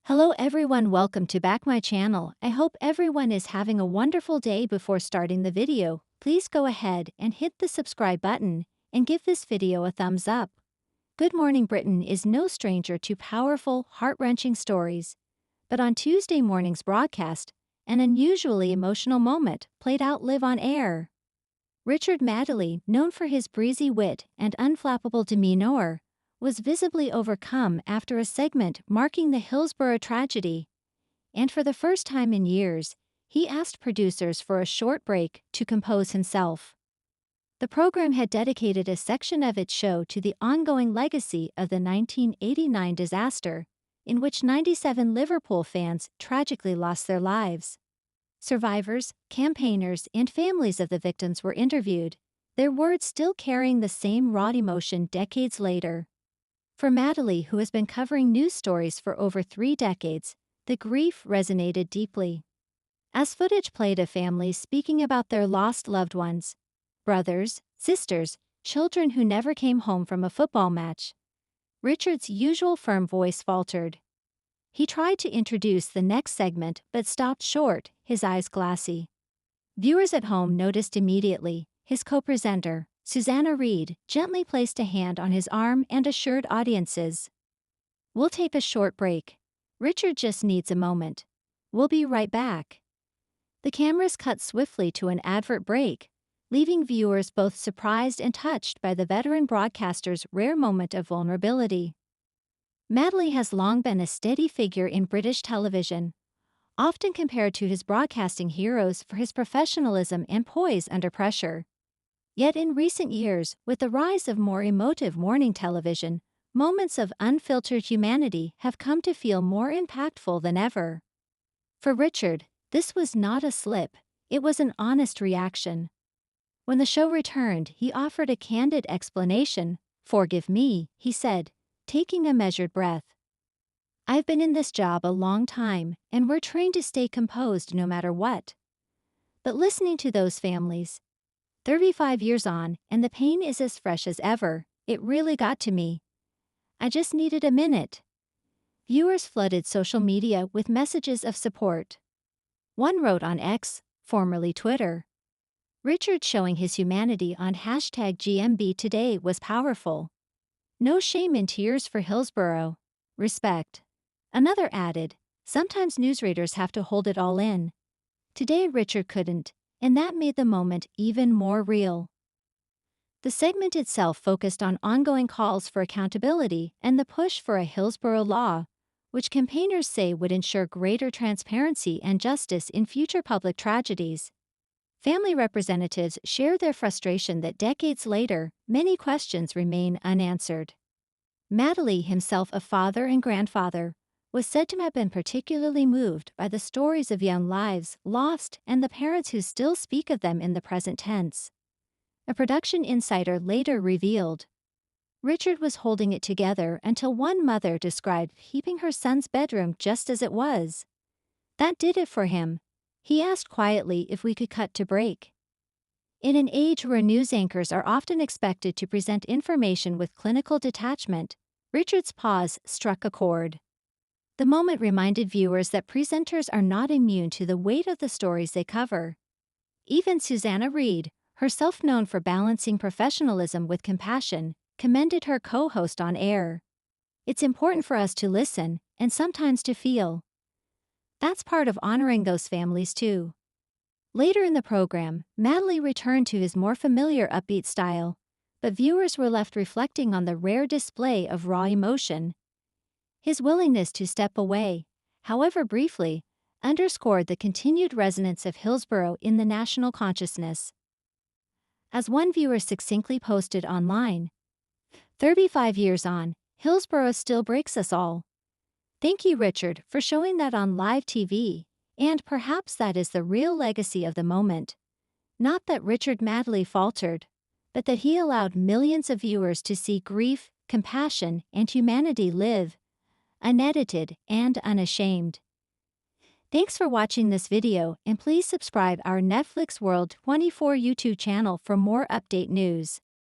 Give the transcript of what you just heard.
Hello everyone, welcome to back my channel. I hope everyone is having a wonderful day. Before starting the video, please go ahead and hit the subscribe button and give this video a thumbs up. Good Morning Britain is no stranger to powerful, heart-wrenching stories. But on Tuesday morning's broadcast, an unusually emotional moment played out live on air. Richard Madeley, known for his breezy wit and unflappable demeanor, was visibly overcome after a segment marking the Hillsborough tragedy. And for the first time in years, he asked producers for a short break to compose himself. The program had dedicated a section of its show to the ongoing legacy of the 1989 disaster, in which 97 Liverpool fans tragically lost their lives. Survivors, campaigners, and families of the victims were interviewed, their words still carrying the same raw emotion decades later. For Madeley, who has been covering news stories for over 3 decades, the grief resonated deeply. As footage played of families speaking about their lost loved ones, brothers, sisters, children who never came home from a football match, Richard's usual firm voice faltered. He tried to introduce the next segment but stopped short, his eyes glassy. Viewers at home noticed immediately. His co-presenter, Susanna Reid, gently placed a hand on his arm and assured audiences, "We'll take a short break. Richard just needs a moment. We'll be right back." The cameras cut swiftly to an advert break, leaving viewers both surprised and touched by the veteran broadcaster's rare moment of vulnerability. Madeley has long been a steady figure in British television, often compared to his broadcasting heroes for his professionalism and poise under pressure. Yet in recent years, with the rise of more emotive morning television, moments of unfiltered humanity have come to feel more impactful than ever. For Richard, this was not a slip, it was an honest reaction. When the show returned, he offered a candid explanation. "Forgive me," he said, taking a measured breath. "I've been in this job a long time, and we're trained to stay composed no matter what. But listening to those families, 35 years on, and the pain is as fresh as ever, it really got to me. I just needed a minute." Viewers flooded social media with messages of support. One wrote on X, formerly Twitter, "Richard showing his humanity on #GMB today was powerful. No shame in tears for Hillsborough. Respect." Another added, "Sometimes newsreaders have to hold it all in. Today Richard couldn't, and that made the moment even more real." The segment itself focused on ongoing calls for accountability and the push for a Hillsborough law, which campaigners say would ensure greater transparency and justice in future public tragedies. Family representatives share their frustration that decades later, many questions remain unanswered. Madeley, himself a father and grandfather, was said to have been particularly moved by the stories of young lives lost and the parents who still speak of them in the present tense. A production insider later revealed, Richard was holding it together until one mother described keeping her son's bedroom just as it was. "That did it for him. He asked quietly if we could cut to break." In an age where news anchors are often expected to present information with clinical detachment, Richard's pause struck a chord. The moment reminded viewers that presenters are not immune to the weight of the stories they cover. Even Susanna Reid, herself known for balancing professionalism with compassion, commended her co-host on air. "It's important for us to listen, and sometimes to feel. That's part of honoring those families too." Later in the program, Madeley returned to his more familiar upbeat style, but viewers were left reflecting on the rare display of raw emotion. His willingness to step away, however briefly, underscored the continued resonance of Hillsborough in the national consciousness. As one viewer succinctly posted online, 35 years on, Hillsborough still breaks us all. Thank you, Richard, for showing that on live TV, and perhaps that is the real legacy of the moment. Not that Richard Madeley faltered, but that he allowed millions of viewers to see grief, compassion, and humanity live, unedited and unashamed. Thanks for watching this video, and please subscribe our Netflix World 24 YouTube channel for more update news.